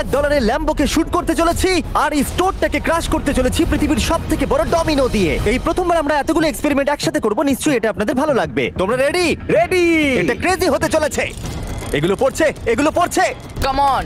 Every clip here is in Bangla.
$1 ল্যাম্বোকে শুট করতে চলেছি আর এই স্টোরটাকে ক্রাশ করতে চলেছি পৃথিবীর সবথেকে বড় ডমিনো দিয়ে। এই প্রথমবার আমরা এতগুলো এক্সপেরিমেন্ট একসাথে করব, নিশ্চয়ই এটা আপনাদের ভালো লাগবে। তোমরা রেডি? রেডি। এটা ক্রেজি হতে চলেছে। এগুলো পড়ছে। Come on.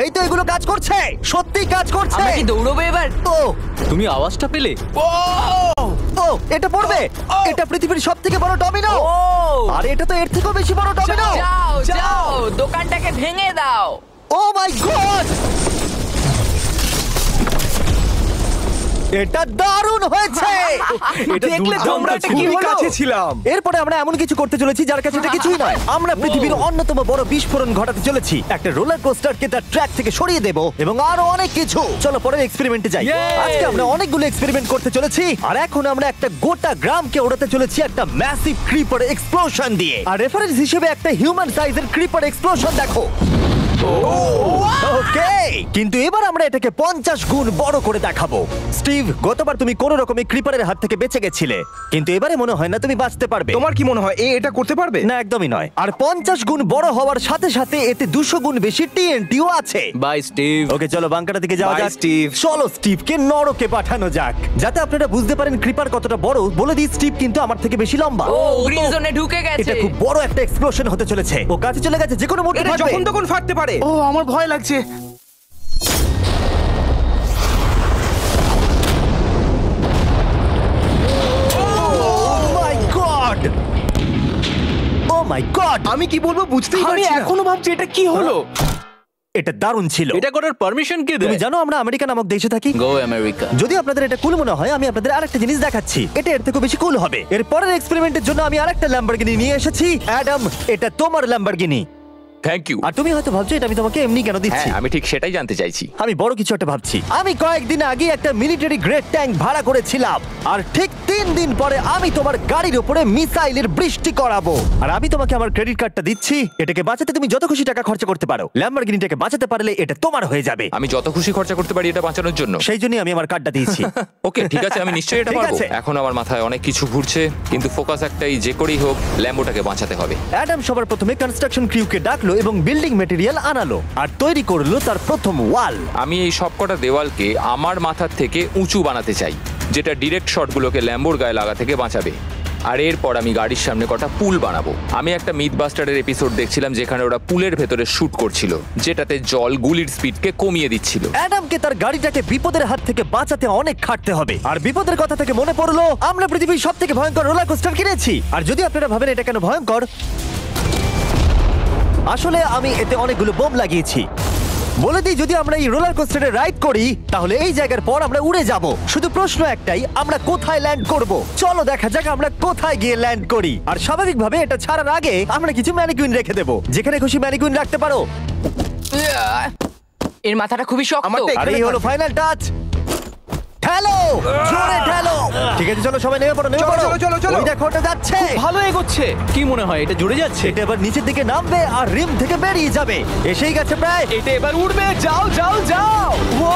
এই তো এগুলো কাজ করছে, সত্যি কাজ করছে। আমরা কি দৌড়বো এবার? ও তুমি আওয়াজটা পেলে? ও এটা পড়বে। এটা পৃথিবীর সবথেকে বড় ডমিনো। ও আর এটা তো এর থেকেও বেশি বড় ডমিনো। যাও দোকানটাকে ভেঙে দাও। ও মাই গড, এটা দারুণ হয়েছে। এটা দেখলে তোমরা কি কাছে ছিলাম। এরপরে আমরা এমন কিছু করতে চলেছি যার কাছে এটা কিছুই নয়। আমরা পৃথিবীর অন্যতম বড় বিস্ফোরণ ঘটাতে চলেছি। একটা রোলার কোস্টারকে তার ট্র্যাক থেকে সরিয়ে দেব এবং আরো অনেক কিছু। চলো পরের এক্সপেরিমেন্টে যাই। আজকে আমরা অনেকগুলো এক্সপেরিমেন্ট করতে চলেছি আর এখন আমরা একটা গোটা গ্রামকে ওড়াতে চলেছি একটা ম্যাসিভ ক্রিপার এক্সপ্লোশন দিয়ে। আর রেফারেন্স হিসেবে একটা হিউম্যান সাইজের ক্রিপার এক্সপ্লোশন দেখো। ওকে, কিন্তু এবার আমরা এটাকে 50 গুণ বড় করে দেখাবো। স্টিভ, গতবার তুমি কোন রকমে ক্রিপারের হাত থেকে বেঁচে গেছিলে, কিন্তু এবারে মনে হয় না তুমি বাঁচতে পারবে। তোমার কি মনে হয় এটা করতে পারবে? না, একদমই নয়। আর 50 গুণ বড় হওয়ার সাথে সাথে এতে 200 গুণ বেশি টিএনটিও আছে। Bye Steve. ওকে, চলো বাংকারের দিকে যাওয়া Bye, যাক। স্টিভ। চলো স্টিভকে নরকে পাঠানো যাক। যাতে আপনারা বুঝতে পারেন ক্রিপার কতটা বড়, বলে দিই স্টিভ কিন্তু আমার থেকে বেশি লম্বা। ও গ্রিন জোনে ঢুকে গেছে। এটা খুব বড় একটা এক্সপ্লোশন হতে চলেছে। ও কাছে চলে গেছে, যে কোনো মুহূর্তে এটা ফাটবে। যখন তখন ফাটতে পারে। ও আমার ভয় লাগছে। Oh my God! আমি কি বলবো বুঝতেই আমি পারছি না। এখনো ভাবছি এটা কি হলো। এটা দারুণ ছিল। এটা করার পারমিশন কে তুমি দেয়? জানো আমরা আমেরিকা নামক দেশে থাকি। গো আমেরিকা। যদি আপনাদের এটা কুল মনে হয়, আমি আপনাদের আরেকটা জিনিস দেখাচ্ছি। এটা এর থেকে বেশি কুল হবে। এর পরের এক্সপেরিমেন্টের জন্য আমি আরেকটা ল্যাম্বরগিনি নিয়ে এসেছি। অ্যাডাম, এটা তোমার ল্যাম্বরগিনি। Thank you. আর তুমি হয়তো ভাবছো এটা আমি তোমাকে এমনি কেন দিচ্ছি। হ্যাঁ, আমি ঠিক সেটাই জানতে চাইছি। আমি বড় কিছু একটা ভাবছি। আমি কয়েকদিন আগে একটা মিলিটারি গ্রেড ট্যাঙ্ক ভাড়া করেছিলাম আর ঠিক 3 দিন পরে আমি তোমার গাড়ির উপরে মিসাইলের বৃষ্টি করাবো। আর আমি তোমাকে আমার ক্রেডিট কার্ডটা দিচ্ছি। এটাকে বাঁচাতে তুমি যত খুশি টাকা খরচা করতে পারো। ল্যাম্বরগিনিটাকে বাঁচাতে পারলে এটা তোমার হয়ে যাবে। আমি যত খুশি খরচা করতে পারি এটা বাঁচানোর জন্য। সেই জন্যই আমি আমার কার্ডটা দিয়েছি। ওকে, ঠিক আছে, আমি নিশ্চয়ই এটা ঠিক পারবো। আছে। এখন আমার মাথায় অনেক কিছু ঘুরছে, কিন্তু ফোকাস একটাই, যে করেই হোক ল্যাম্বোটাকে বাঁচাতে হবে। অ্যাডাম সবার প্রথমে কনস্ট্রাকশন ক্রিউকে ডাকলো এবং বিল্ডিং মেটেরিয়াল আনালো আর তৈরি করলো তার প্রথম ওয়াল। আমি এই সবকটা দেওয়ালকে আমার মাথার থেকে উঁচু বানাতে চাই, যেটা ডিরেক্ট শটগুলোকে ল্যাম্বোর গায়ে লাগা থেকে বাঁচাবে। আর এরপর আমি গাড়ির সামনে কটা পুল বানাবো। আমি একটা মিথবাস্টারের এপিসোড দেখছিলাম যেখানে ওরা পুলের ভেতরে শুট করছিল, যেটাতে জল গুলির স্পিডকে কমিয়ে দিচ্ছিল। অ্যাডামকে তার গাড়িটাকে বিপদের হাত থেকে বাঁচাতে অনেক খাটতে হবে। আর বিপদের কথা থেকে মনে পড়লো আমরা পৃথিবীর সবথেকে ভয়ঙ্কর রোলার কোস্টার কিনেছি। আর যদি আপনারা ভাবেন এটা কেন ভয়ঙ্কর, আসলে আমি এতে অনেকগুলো বোম লাগিয়েছি। বলে দিই, যদি আমরা এই রোলার কোস্টারে রাইড করি তাহলে এই জায়গার পর আমরা উড়ে যাব। শুধু প্রশ্ন একটাই, আমরা কোথায় ল্যান্ড করব? চলো দেখা যাক আমরা কোথায় গিয়ে ল্যান্ড করি। আর স্বাভাবিকভাবে এটা ছাড়ার আগে আমরা কিছু ম্যানিকুইন রেখে দেবো। যেখানে খুশি ম্যানিকুইন রাখতে পারো। এর মাথাটা খুবই শক্ত। আমারটা আর এই হলো ফাইনাল টাচ। ঠেলো, জোরে ঠেলো। ঠিক আছে, চলো সবাই নেমে পড়ো, নেমে চলো, পড়ো। চলো, চলো, চলো। ওই দেখো ওটা যাচ্ছে। ভালো এগোচ্ছে। কি মনে হয় এটা জুড়ে যাচ্ছে? এটা এবার নিচের দিকে নামবে আর রিম থেকে বেরিয়ে যাবে। এসেই গেছে প্রায়। এটা এবার উড়বে। যাও যাও যাও। ও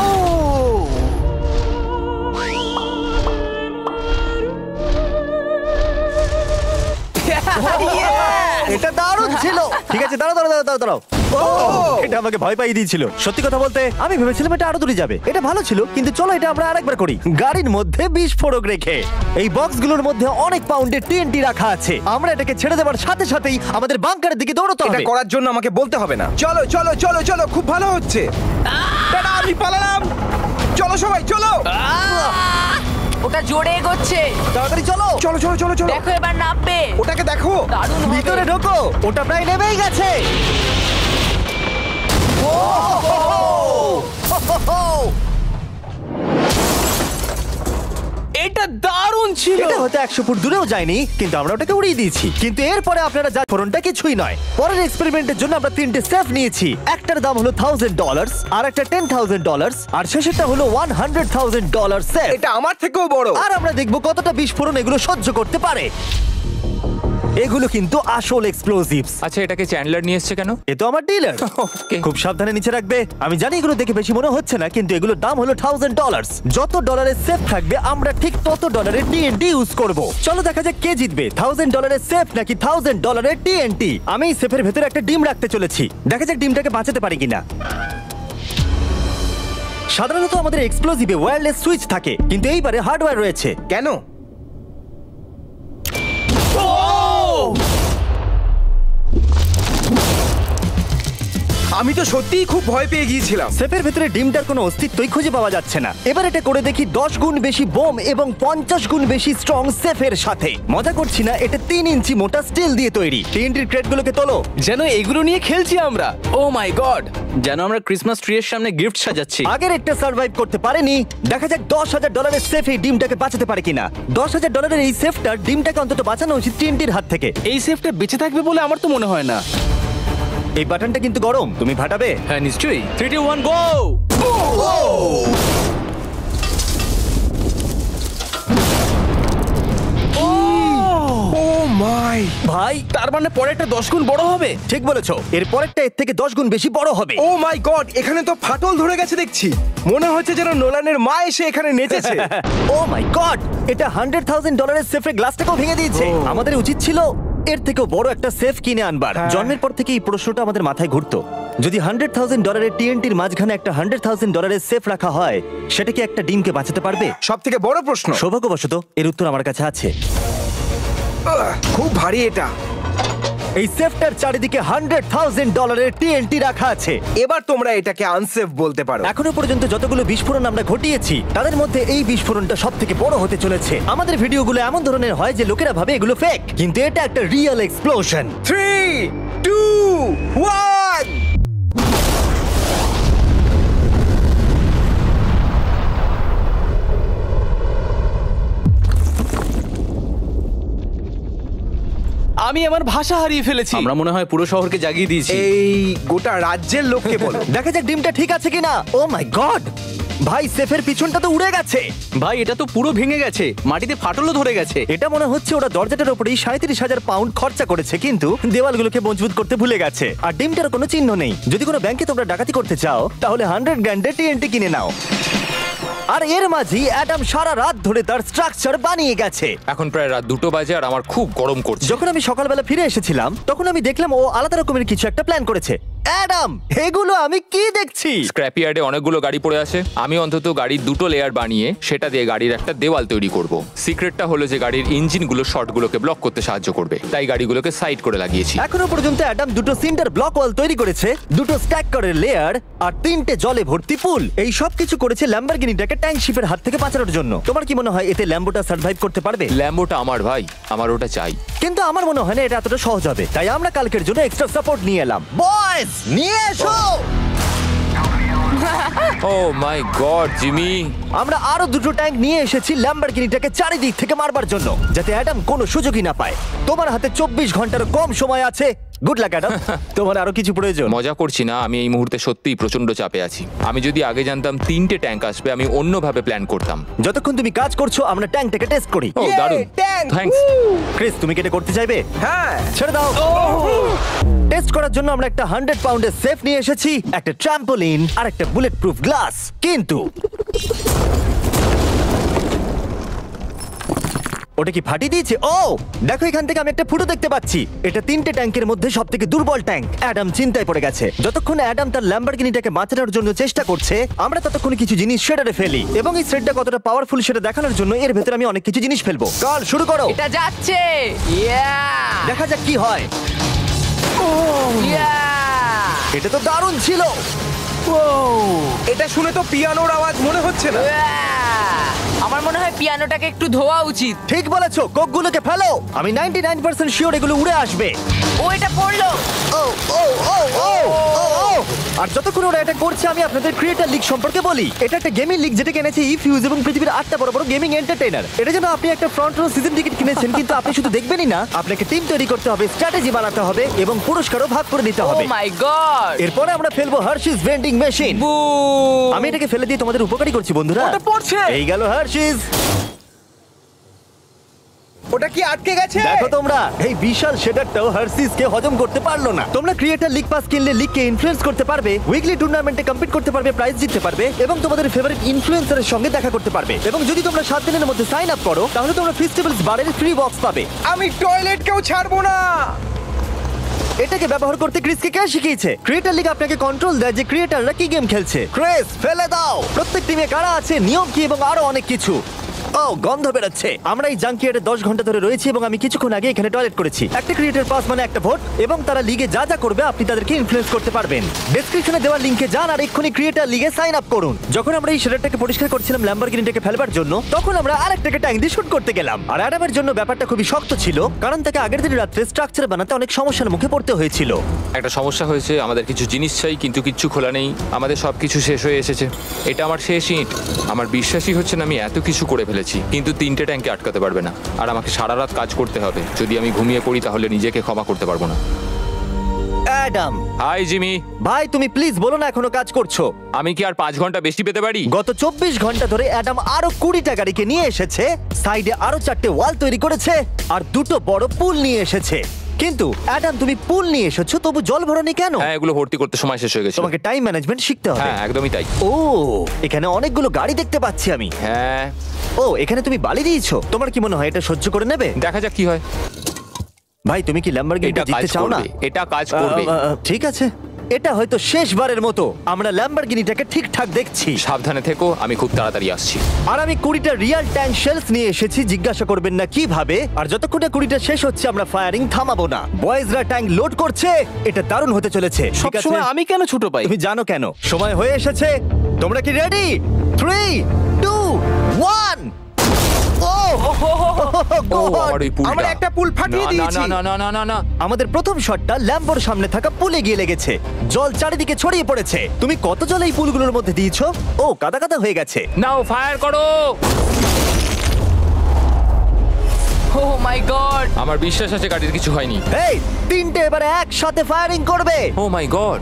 এটা দারুণ ছিল। ঠিক আছে, দাঁড়াও দাঁড়াও দাঁড়াও দাঁড়াও। এটা আমাকে ভয় পাইয়ে দিয়েছিল। সত্যি কথা বলতে আমি ভেবেছিলাম এটা আরো দূরে যাবে। এটা ভালো ছিল, কিন্তু চলো এটা আমরা আরেকবার করি। গাড়ির মধ্যে বিস্ফোরক রেখে। এই বক্সগুলোর মধ্যে অনেক পাউন্ডের টিএনটি রাখা আছে। আমরা এটাকে ছেড়ে দেওয়ার সাথে সাথেই আমাদের বাংকারের দিকে দৌড়তে এটা হবে। করার জন্য আমাকে বলতে হবে না। চলো চলো চলো চলো, খুব ভালো হচ্ছে। টাটা, আমি পালালাম। চলো সবাই চলো। ওটা জোরে এগোচ্ছে। তাড়াতাড়ি চলো। চলো চলো চলো চলো। দেখো এবার নামবে। ওটাকে দেখো। দারুণ হবে। ভিতরে ঢোকো। ওটা প্রায় নেমেই গেছে। এটা দারুণ ছিল। এটা হয়তো 100 ফুট দূরেও যায়নি, কিন্তু আমরা ওটাকে উড়িয়ে দিয়েছি। কিন্তু এরপরে আপনারা যা ফোরনটা কিছুই নয়। পরের এক্সপেরিমেন্টের জন্য আমরা 3টে সেফ নিয়েছি। একটার দাম হলো $1000, আর একটা $10,000, আর শেষেরটা হলো $100,000 সেফ। এটা আমার থেকেও বড়। আর আমরা দেখবো কতটা বিস্ফোরণ এগুলো সহ্য করতে পারে। এগুলো কিন্তু আসল এক্সপ্লোসিভস। আচ্ছা, এটাকে চ্যান্ডলার নিয়ে এসছে কেন? এ তো আমার ডিলার। Okay. খুব সাবধানে নিচে রাখবে। আমি জানি এগুলো দেখে বেশি মনে হচ্ছে না, কিন্তু এগুলোর দাম হলো $1000। যত ডলারের সেফ থাকবে আমরা ঠিক তত ডলারের টিএনটি ইউজ করব। চলো দেখা যাক কে জিতবে, $1000 সেফ নাকি $1000 টিএনটি। আমি সেফের ভেতরে একটা ডিম রাখতে চলেছি, দেখা যাক ডিমটাকে বাঁচাতে পারি কিনা। সাধারণত আমাদের এক্সপ্লোসিভে ওয়্যারলেস সুইচ থাকে, কিন্তু এইবারে হার্ডওয়্যার রয়েছে। কেন? আমি তো সত্যিই খুব ভয় পেয়ে গিয়েছিলাম। সেফের ভেতরে ডিমটার কোনো অস্তিত্বই খুঁজে পাওয়া যাচ্ছে না। এবার এটা করে দেখি 10 গুণ বেশি বোম এবং 50 গুণ বেশি স্ট্রং সেফের সাথে। মজা করছি না, এটা 3 ইঞ্চি মোটা স্টিল দিয়ে তৈরি। টিএনটির ক্রেটগুলোকে তোলো। যেন এগুলো নিয়ে খেলছি আমরা। ও মাই গড, যেন আমরা ক্রিসমাস ট্রি এর সামনে গিফট সাজাচ্ছি। আগের একটা সার্ভাইভ করতে পারেনি। দেখা যাক $10,000 সেফ এই ডিমটাকে বাঁচাতে পারে কিনা। $10,000 এই সেফটার ডিমটাকে অন্তত বাঁচানো উচিত টিএনটির হাত থেকে। এই সেফটা বেঁচে থাকবে বলে আমার তো মনে হয় না। এই বাটনটা কিন্তু গরম, তুমি ফাটাবে? হ্যাঁ নিশ্চয়ই। 3 2 1 গো। ও মাই! ভাই তার মানে পরে একটা 10 গুণ বড় হবে। ঠিক বলেছো, এর পরেরটা এর থেকে 10 গুণ বেশি বড় হবে। ও মাই গড! এখানে তো ফাটল ধরে গেছে দেখছি। মনে হচ্ছে যেন নোলানের মা এসে এখানে নেচেছে। ও মাই গড, এটা $100,000 সেফের গ্লাসটাকেও ভেঙে দিয়েছে। আমাদের উচিত ছিল এর থেকেও বড় একটা সেফ কিনে আনবার। হ্যাঁ। জন্মের পর থেকে এই প্রশ্নটা আমাদের মাথায় ঘুরতো, যদি $100,000 টিএনটির মাঝখানে একটা $100,000 সেফ রাখা হয়, সেটা কি একটা ডিমকে বাঁচাতে পারবে? সব থেকে বড় প্রশ্ন। সৌভাগ্যবশত এর উত্তর আমার কাছে আছে। খুব ভারী এটা। এই সেফটার চারিদিকে $100,000 টিএনটি রাখা আছে। এবার তোমরা এটাকে আনসেফ বলতে পারো। এখনো পর্যন্ত যতগুলো বিস্ফোরণ আমরা ঘটিয়েছি তাদের মধ্যে এই বিস্ফোরণটা সব থেকে বড় হতে চলেছে। আমাদের ভিডিওগুলো এমন ধরনের হয় যে লোকেরা ভাবে এগুলো ফেক, কিন্তু এটা একটা রিয়েল এক্সপ্লোশন। 3 2 1 আমি আমার ভাষা হারিয়ে ফেলেছি। আমরা মনে হয় পুরো শহরকে জাগিয়ে দিয়েছি। এই গোটা রাজ্যের লোককে বলো। দেখা যাক ডিমটা ঠিক আছে কিনা। ও মাই গড, ভাই সেফের পিছনটা তো উড়ে গেছে। ভাই এটা তো পুরো ভেঙে গেছে, মাটিতে ফাটলও ধরে গেছে। এটা মনে হচ্ছে ওরা দরজাটার উপরেই 37,000 পাউন্ড খরচা করেছে, কিন্তু দেওয়ালগুলোকে মজবুত করতে ভুলে গেছে। আর ডিমটার কোনো চিহ্ন নেই। যদি কোনো ব্যাংকে তোমরা ডাকাতি করতে চাও তাহলে 100 গ্র্যান্ডের টিএনটি কিনে নাও। আর এর মাঝেই অ্যাডাম সারা রাত ধরে তার স্ট্রাকচার বানিয়ে গেছে। এখন প্রায় রাত 2টো বাজে আর আমার খুব গরম করছে। যখন আমি সকালবেলা ফিরে এসেছিলাম তখন আমি দেখলাম ও আলাদা রকমের কিছু একটা প্ল্যান করেছে। অ্যাডাম, এগুলো আমি কি দেখছি? স্ক্র্যাপ ইয়ার্ডে অনেকগুলো গাড়ি পড়ে আছে। আমি অন্তত গাড়ির 2টো লেয়ার বানিয়ে সেটা দিয়ে গাড়ির একটা দেওয়াল তৈরি করব। সিক্রেটটা হলো যে গাড়ির ইঞ্জিনগুলো শর্টগুলোকে ব্লক করতে সাহায্য করবে, তাই গাড়িগুলোকে সাইড করে লাগিয়েছি। এখনো পর্যন্ত অ্যাডাম 2টো সিন্টার ব্লক ওয়াল তৈরি করেছে, 2টো স্ট্যাক করের লেয়ার আর 3টে জলে ভর্তি পুল। এই সব কিছু করেছে ল্যাম্বরগিনিটাকে ট্যাঙ্ক শিপের হাত থেকে বাঁচানোর জন্য। তোমার কি মনে হয় এতে ল্যাম্বোটা সার্ভাইভ করতে পারবে? ল্যাম্বোটা আমার ভাই, আমার ওটা চাই। কিন্তু আমার মনে হয় না এটা এতটা সহজ হবে, তাই আমরা কালকের জন্য এক্সট্রা সাপোর্ট নিয়ে এলাম। বয়েজ, নিয়ে এসো। ও মাই গড জিমি, আমরা আরো 2টো ট্যাঙ্ক নিয়ে এসেছি ল্যাম্বরগিনিটাকে চারিদিক থেকে মারবার জন্য, যাতে অ্যাডাম কোনো সুযোগই না পায়। তোমার হাতে 24 ঘন্টার কম সময় আছে। Good luck Adam. তোমার আরো কিছু প্রয়োজন? মজা করছি না, আমি এই মুহূর্তে সত্যিই প্রচন্ড চাপে আছি। আমি যদি আগে জানতাম 3টে ট্যাঙ্ক আসবে আমি অন্যভাবে প্ল্যান করতাম। যতক্ষণ তুমি কাজ করছো আমরা ট্যাঙ্কটাকে টেস্ট করি। ও Yay, দারুণ, tank! থ্যাঙ্কস। ক্রিস, তুমি কি এটা করতে চাইবে? হ্যাঁ। ছেড়ে দাও। টেস্ট করার জন্য আমরা একটা 100 পাউন্ডের সেফ নিয়ে এসেছি, একটা ট্রাম্পোলিন আর একটা বুলেট প্রুফ গ্লাস। কিন্তু ওটা কি ফাটিয়ে দিয়েছে? ও দেখো, এখান থেকে আমি একটা ফুটো দেখতে পাচ্ছি। এটা 3টে ট্যাঙ্কের মধ্যে সব থেকে দুর্বল ট্যাঙ্ক। অ্যাডাম চিন্তায় পড়ে গেছে। যতক্ষণ অ্যাডাম তার ল্যাম্বরগিনিটাকে বাঁচানোর জন্য চেষ্টা করছে, আমরা ততক্ষণ কিছু জিনিস শেডারে ফেলি, এবং এই শেডটা কতটা পাওয়ারফুল সেটা দেখানোর জন্য এর ভেতরে আমি অনেক কিছু জিনিস ফেলবো। কাল শুরু করো। এটা যাচ্ছে। ইয়া দেখা যাক কি হয়। ইয়া এটা তো দারুণ ছিল। এটা শুনে তো পিয়ানোর আওয়াজ মনে হচ্ছে না। আমার মনে হয় পিয়ানোটাকে একটু ধোয়া উচিত। ঠিক বলেছো, কোকগুলোকে ফেলো। আমি 99% শিওর এগুলো উড়ে আসবে। ও এটা পড়লো। ও ও ও ও ও ও। আর যতক্ষণ ওরা এটা করছে আমি আপনাদের ক্রিয়েটর লিগ সম্পর্কে বলি। এটা একটা গেমিং লিগ যেটা কিনেছে ইফিউজ এবং পৃথিবীর 8টা বড় বড় গেমিং এন্টারটেইনার। এটা যেন আপনি একটা ফ্রন্ট রো সিজন টিকিট কিনেছেন, কিন্তু আপনি শুধু দেখবেনই না, আপনাকে টিম তৈরি করতে হবে, স্ট্র্যাটেজি বানাতে হবে এবং পুরস্কারও ভাগ করে নিতে ও হবে। মাই গড। এরপরে আমরা ফেলবো হার্শিস ভেন্ডিং মেশিন। বু আমি এটাকে ফেলে দিয়ে তোমাদের উপকারী করছি বন্ধুরা। ওটা পড়ছে। এই গেল হার্শিস। ওটা কি আটকে গেছে? দেখো তোমরা, এই বিশাল শেডারটাও হার্সিস কে হজম করতে পারলো না। তোমরা ক্রিয়েটার লিগ পাস কিনলে লিগকে ইনফ্লুয়েন্স করতে পারবে, উইকলি টুর্নামেন্টে কম্পিট করতে পারবে, প্রাইজ জিততে পারবে এবং তোমাদের ফেভারিট ইনফ্লুয়েন্সারের সঙ্গে দেখা করতে পারবে। এবং যদি তোমরা 7 দিনের মধ্যে সাইন আপ করো তাহলে তোমরা ফেস্টিভ্যালস বারের ফ্রি বক্স পাবে। আমি টয়লেট কেউ ছাড়বো না। এটাকে ব্যবহার করতে ক্রিসকে কে শিখিয়েছে? ক্রিয়েটার লিগ আপনাকে কন্ট্রোল দেয় যে ক্রিয়েটাররা কি গেম খেলছে। ক্রিস, ফেলে দাও। প্রত্যেক টিমে কারা আছে, নিয়ম কি এবং আরো অনেক কিছু। ও, গন্ধ বেরোচ্ছে। আমরা এই জাঙ্কিয়ার্ডে 10 ঘন্টা ধরে রয়েছি এবং আমি কিছুক্ষণ আগে এখানে টয়লেট করেছি। একটা ক্রিয়েটার পাস মানে একটা ভোট, এবং তারা লিগে যা যা করবে আপনি তাদেরকে ইনফ্লুয়েন্স করতে পারবেন। ডেসক্রিপশনে দেওয়া লিংকে যান আর এক্ষুনি ক্রিয়েটার লিগে সাইন আপ করুন। যখন আমরা এই শেডারটাকে পরিষ্কার করছিলাম ল্যাম্বরগিনিটাকে ফেলবার জন্য, তখন আমরা আরেকটাকে ট্যাঙ্ক দিয়ে শুট করতে গেলাম। আর অ্যাডামের জন্য ব্যাপারটা খুবই শক্ত ছিল, কারণ তাকে আগের দিন রাত্রে স্ট্রাকচার বানাতে অনেক সমস্যার মুখে পড়তে হয়েছিল। একটা সমস্যা হয়েছে, আমাদের কিছু জিনিস চাই কিন্তু কিচ্ছু খোলা নেই। আমাদের সবকিছু শেষ হয়ে এসেছে। এটা আমার শেষ ইট। আমার বিশ্বাসই হচ্ছে না আমি এত কিছু করে ফেলেছি, কিন্তু 3টে ট্যাঙ্কে আটকাতে পারবে না। আর আমাকে সারা রাত কাজ করতে হবে। যদি আমি ঘুমিয়ে পড়ি তাহলে নিজেকে ক্ষমা করতে পারবো না। Adam hi Jimmy. ভাই, তুমি প্লিজ বলো না এখনো কাজ করছো। আমি কি আর 5 ঘন্টা বেশি পেতে পারি? গত 24 ঘন্টা ধরে অ্যাডাম আরো 20টা গাড়িকে নিয়ে এসেছে, সাইডে আরো 4টে ওয়াল তৈরি করেছে আর 2টো বড় পুল নিয়ে এসেছে। কিন্তু অ্যাডাম, তুমি পুল নিয়ে এসেছো তবু জল ভরনি কেন? হ্যাঁ, এগুলো ভর্তি করতে সময় শেষ হয়ে গেছে। তোমাকে টাইম ম্যানেজমেন্ট শিখতে হবে। হ্যাঁ, একদমই তাই। ও, এখানে অনেকগুলো গাড়ি দেখতে পাচ্ছি আমি। হ্যাঁ, ও, এখানে তুমি বালি দিয়েছো। তোমার কি মনে হয় এটা সহ্য করে নেবে? দেখা যাক কি হয়। ভাই, তুমি কি ল্যাম্বরগিনিটা এটা কাজ জিততে চাও না? করবে, এটা কাজ করবে। ঠিক আছে, এটা হয়তো শেষবারের মতো আমরা ল্যাম্বরগিনিটাকে ঠিকঠাক দেখছি। সাবধানে থেকো, আমি খুব তাড়াতাড়ি আসছি। আর আমি 20টা রিয়েল ট্যাঙ্ক শেলস নিয়ে এসেছি। জিজ্ঞাসা করবেন না কিভাবে। আর যতক্ষণে 20টা শেষ হচ্ছে আমরা ফায়ারিং থামাবো না। বয়েজরা ট্যাঙ্ক লোড করছে। এটা দারুণ হতে চলেছে। ঠিক আছে, সবসময় আমি কেন ছোট পাই? তুমি জানো কেন। সময় হয়ে এসেছে। তোমরা কি রেডি? 3, 2, 1। ও, ও, আমার ওই পুলটা। আমরা একটা পুল ফাটিয়ে না, দিয়েছি। না, না, না, না, না, না। আমাদের প্রথম শটটা ল্যাম্বোর সামনে থাকা পুলে গিয়ে লেগেছে। জল চারিদিকে ছড়িয়ে পড়েছে। তুমি কত জল এই পুলগুলোর মধ্যে দিয়েছো? ও, কাদা কাদা হয়ে গেছে। নাও, ফায়ার করো। ও মাই গড! আমার বিশ্বাস আছে গাড়ির কিছু হয়নি। এই, 3টে এবারে একসাথে ফায়ারিং করবে। ও মাই গড।